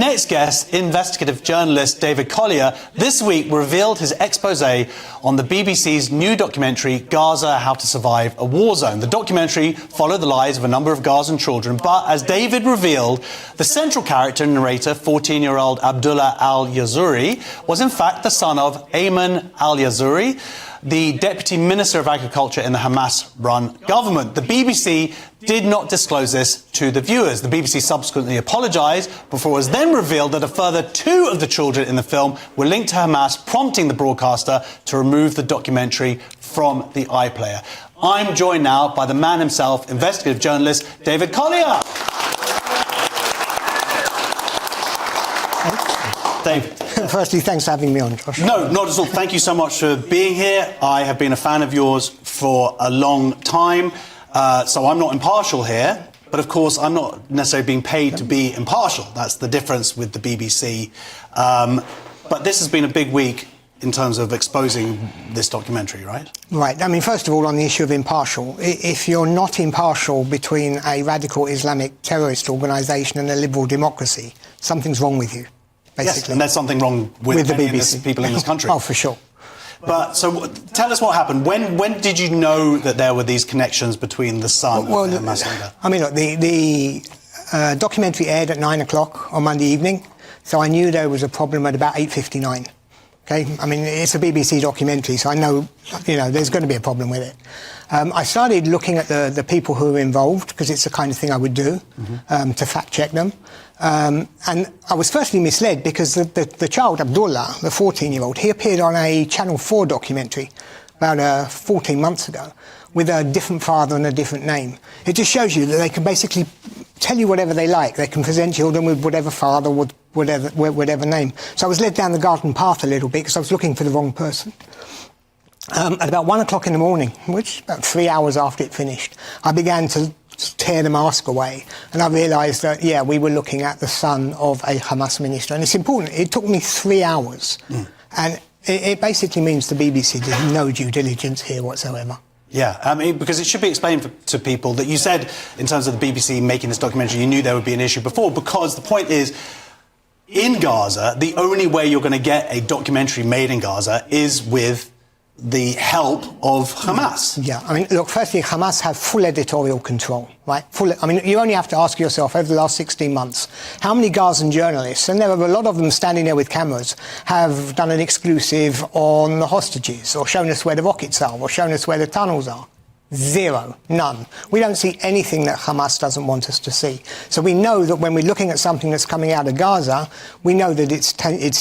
next guest, investigative journalist David Collier, this week revealed his exposé on the BBC's new documentary, Gaza, How to Survive a War Zone. The documentary followed the lives of a number of Gazan children, but as David revealed, the central character and narrator, 14-year-old Abdullah al-Yazuri, was in fact the son of Ayman al-Yazuri, the Deputy Minister of Agriculture in the Hamas-run government. The BBC did not disclose this to the viewers. The BBC subsequently apologised before it was then revealed that a further 2 of the children in the film were linked to Hamas, prompting the broadcaster to remove the documentary from the iPlayer. I'm joined now by the man himself, investigative journalist David Collier. David. Firstly, thanks for having me on, Josh. No, not at all. Thank you so much for being here. I have been a fan of yours for a long time, so I'm not impartial here. But of course, I'm not necessarily being paid to be impartial. That's the difference with the BBC. But this has been a big week in terms of exposing this documentary, right? Right. I mean, first of all, on the issue of impartial, if you're not impartial between a radical Islamic terrorist organisation and a liberal democracy, something's wrong with you. Basically. Yes, and there's something wrong with the BBC. People in this country. Oh, for sure. But so, tell us what happened. When did you know that there were these connections between the son and the Hamas leader? I mean, look, the documentary aired at 9 o'clock on Monday evening, so I knew there was a problem at about 8:59. Okay, I mean, it's a BBC documentary, so I know, there's going to be a problem with it. I started looking at the people who were involved, because it's the kind of thing I would do, to fact-check them. And I was firstly misled because the child, Abdullah, the 14-year-old, he appeared on a Channel 4 documentary about 14 months ago with a different father and a different name. It just shows you that they can basically tell you whatever they like. They can present children with whatever father, with whatever name. So I was led down the garden path a little bit because I was looking for the wrong person. At about 1 o'clock in the morning, which about 3 hours after it finished, I began to tear the mask away, and I realised that, we were looking at the son of a Hamas minister. And it's important, it took me 3 hours, and it basically means the BBC did no due diligence here whatsoever. Yeah, I mean, because it should be explained to people that you said, in terms of the BBC making this documentary, you knew there would be an issue before, because the point is, in Gaza, the only way you're going to get a documentary made in Gaza is with the help of Hamas. Yeah, I mean, look, firstly, Hamas have full editorial control, right? You only have to ask yourself, over the last 16 months, how many Gazan journalists, and there are a lot of them standing there with cameras, have done an exclusive on the hostages, or shown us where the rockets are, or shown us where the tunnels are? Zero. None. We don't see anything that Hamas doesn't want us to see. So we know that when we're looking at something that's coming out of Gaza, we know that it's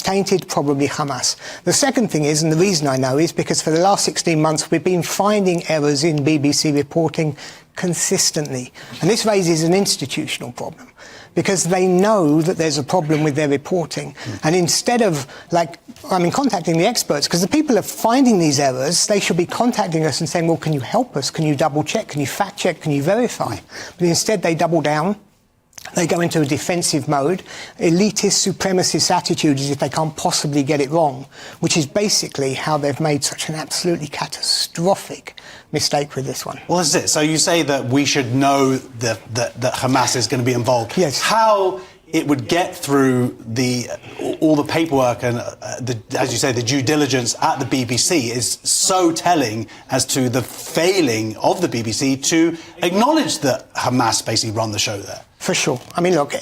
tainted, probably Hamas. The second thing is, and the reason I know, is because for the last 16 months we've been finding errors in BBC reporting consistently. And this raises an institutional problem, because they know that there's a problem with their reporting. And instead of, contacting the experts, because the people are finding these errors, they should be contacting us and saying, well, can you help us? Can you double-check? Can you fact-check? Can you verify? But instead, they double down. They go into a defensive mode, elitist, supremacist attitude as if they can't possibly get it wrong, which is basically how they've made such an absolutely catastrophic mistake with this one. Well, that's it. So you say that we should know that Hamas is going to be involved. Yes. How it would get through all the paperwork and, as you say, the due diligence at the BBC is so telling as to the failing of the BBC to acknowledge that Hamas basically run the show there. For sure. I mean, look,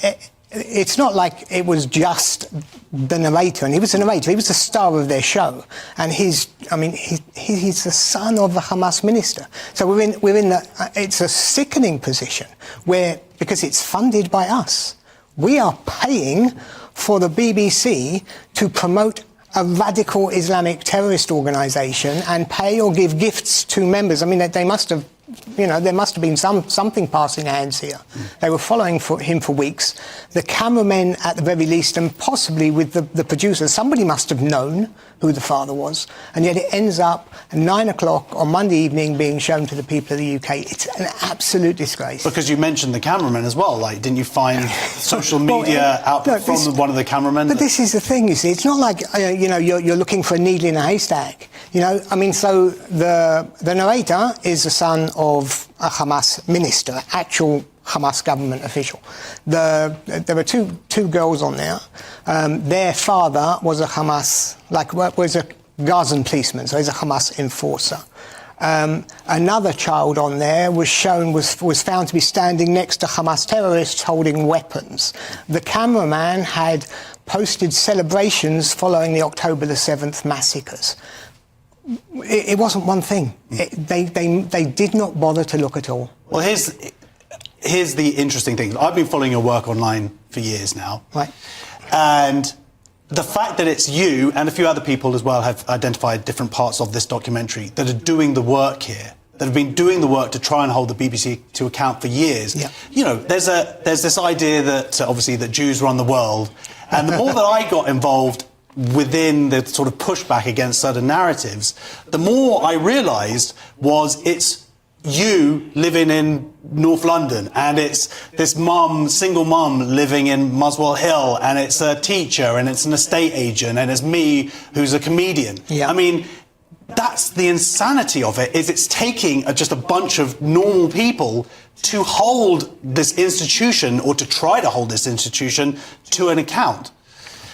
it's not like it was just the narrator, and he was the narrator, he was the star of their show, and he's the son of the Hamas minister. So it's a sickening position where, because it's funded by us, we are paying for the BBC to promote a radical Islamic terrorist organisation and pay or give gifts to members. I mean, they must have, there must have been something passing hands here. They were following him for weeks. The cameramen, at the very least, and possibly with the producer, somebody must have known who the father was, and yet it ends up at 9 o'clock on Monday evening being shown to the people of the UK. It's an absolute disgrace. Because you mentioned the cameraman as well. Didn't you find social media output from one of the cameramen? But this is the thing, you see. It's not like, you're looking for a needle in a haystack. So the narrator is the son of a Hamas minister, actual Hamas government official. There were two girls on there. Their father was a Hamas, was a Gazan policeman, so he's a Hamas enforcer. Another child on there was found to be standing next to Hamas terrorists holding weapons. The cameraman had posted celebrations following the October the 7th massacres. It wasn't one thing. They did not bother to look at all. Well, here's the interesting thing. I've been following your work online for years now. Right. And the fact that it's you and a few other people as well have identified different parts of this documentary that are doing the work here, that have been doing the work to try and hold the BBC to account for years. Yeah. You know, there's this idea that obviously that Jews run the world, and the more that I got involved within the sort of pushback against certain narratives, the more I realised it's you living in North London, and it's this single mum living in Muswell Hill, and it's a teacher, and it's an estate agent, and it's me who's a comedian. Yeah. I mean, that's the insanity of it, is it's taking just a bunch of normal people to hold this institution, or to try to hold this institution to an account.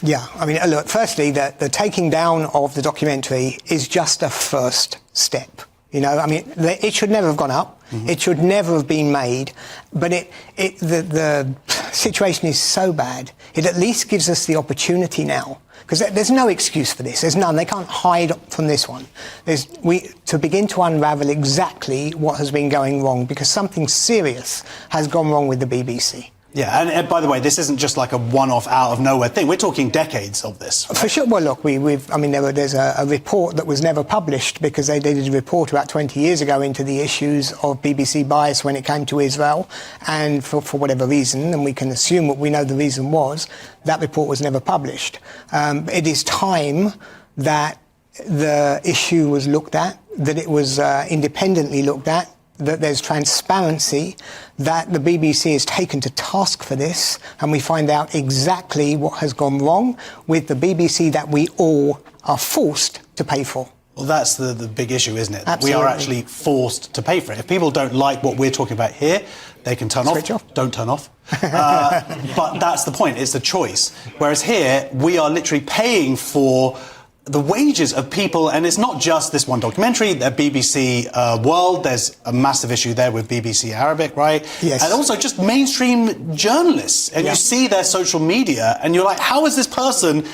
Yeah, I mean, look, firstly, the taking down of the documentary is just a first step. You know, I mean, it should never have gone up. Mm-hmm. It should never have been made. But the situation is so bad, it at least gives us the opportunity now. Because there's no excuse for this. There's none. They can't hide from this one. To begin to unravel exactly what has been going wrong, because something serious has gone wrong with the BBC. Yeah, and by the way, this isn't just like a one-off out-of-nowhere thing. We're talking decades of this. Right? For sure. Well, look, there's a report that was never published because they did a report about 20 years ago into the issues of BBC bias when it came to Israel, and for whatever reason, and we can assume what we know the reason was, that report was never published. It is time that the issue was looked at, that it was independently looked at, that there's transparency, that the BBC is taken to task for this, and we find out exactly what has gone wrong with the BBC that we all are forced to pay for. Well, that's the big issue, isn't it? Absolutely. We are actually forced to pay for it. If people don't like what we're talking about here, they can turn Switch off. Don't turn off. But that's the point. It's a choice. Whereas here, we are literally paying for the wages of people, and it's not just this one documentary, the BBC World, there's a massive issue there with BBC Arabic, right? Yes. And also just mainstream journalists, and yeah. You see their social media, and you're like, how is this person,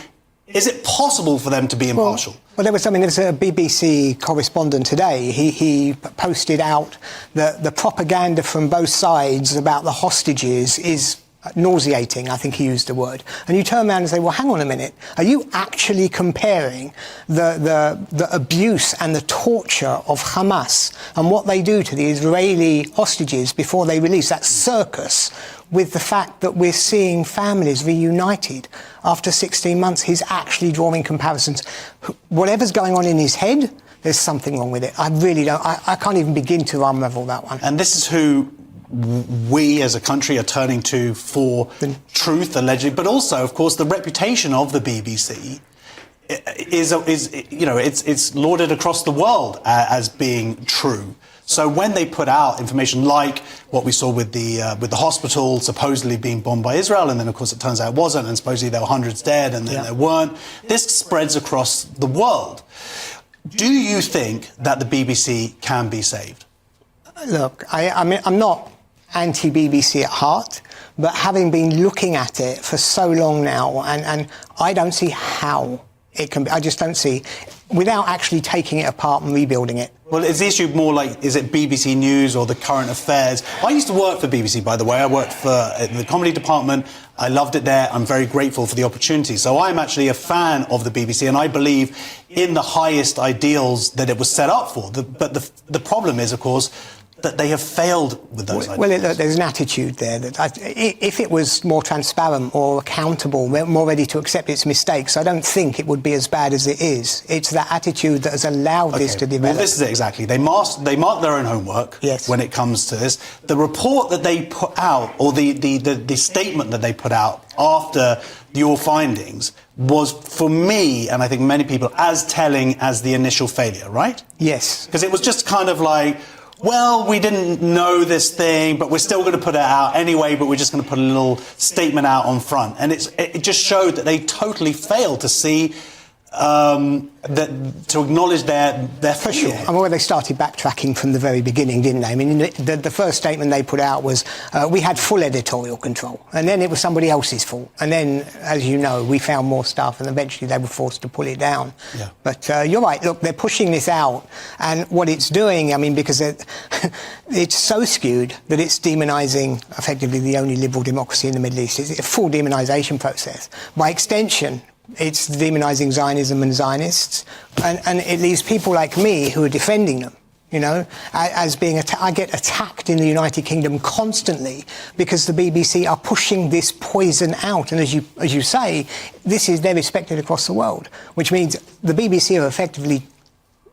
is it possible for them to be impartial? Well, there was a BBC correspondent today. He posted out the propaganda from both sides about the hostages is nauseating, I think he used the word. And you turn around and say, well, hang on a minute. Are you actually comparing the abuse and the torture of Hamas and what they do to the Israeli hostages before they release, that circus, with the fact that we're seeing families reunited after 16 months? He's actually drawing comparisons. Whatever's going on in his head, there's something wrong with it. I really don't. I can't even begin to unravel that one. And this is who we as a country are turning to for truth, allegedly, but also, of course, the reputation of the BBC is it's lauded across the world as being true. So when they put out information like what we saw with the hospital supposedly being bombed by Israel, and then of course it turns out it wasn't, and supposedly there were hundreds dead, and then there weren't, this spreads across the world. Do you think that the BBC can be saved? Look, I'm not anti-BBC at heart, but having been looking at it for so long now, and I don't see how it can be. I just don't see, without actually taking it apart and rebuilding it. Well, is the issue more like, is it BBC News or the current affairs? I used to work for BBC, by the way. I worked for the comedy department. I loved it there. I'm very grateful for the opportunity. So I'm actually a fan of the BBC, and I believe in the highest ideals that it was set up for. But the problem is, of course, that they have failed with those ideas. Well, there's an attitude there that if it was more transparent or accountable, more ready to accept its mistakes, I don't think it would be as bad as it is. It's that attitude that has allowed this to develop. Well, this is it exactly. They mark their own homework when it comes to this. The report that they put out, or the statement that they put out after your findings, was, for me, and I think many people, as telling as the initial failure, right? Yes. Because it was just kind of like, well, we didn't know this thing, but we're still going to put it out anyway, but we're just going to put a little statement out on front. And it just showed that they totally failed to see, to acknowledge their For failure. sure. I mean, well, they started backtracking from the very beginning, didn't they? I mean, the first statement they put out was, we had full editorial control, and then it was somebody else's fault. And then, as you know, we found more stuff, and eventually they were forced to pull it down. Yeah. But you're right, look, they're pushing this out, and what it's doing, I mean, because it's so skewed that it's demonising, effectively, the only liberal democracy in the Middle East. It's a full demonisation process. By extension, it's demonising Zionism and Zionists, and it leaves people like me who are defending them, you know, as being I get attacked in the United Kingdom constantly because the BBC are pushing this poison out, and as you say, they're respected across the world, which means the BBC are effectively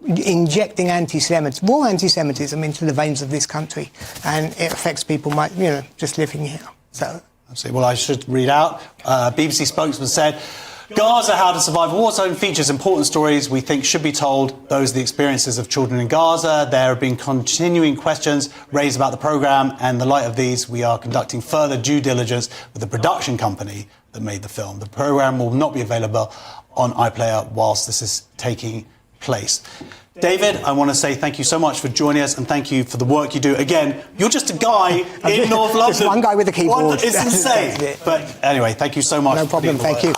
injecting raw anti-Semitism into the veins of this country, and it affects people, just living here. So, well, I should read out. BBC spokesman said, Gaza, How to Survive a War Zone features important stories we think should be told. Those are the experiences of children in Gaza. There have been continuing questions raised about the programme, and in the light of these, we are conducting further due diligence with the production company that made the film. The programme will not be available on iPlayer whilst this is taking place. David, I want to say thank you so much for joining us, and thank you for the work you do. Again, you're just a guy in North London. Just one guy with a keyboard. It's insane. But anyway, thank you so much. No problem. Thank you.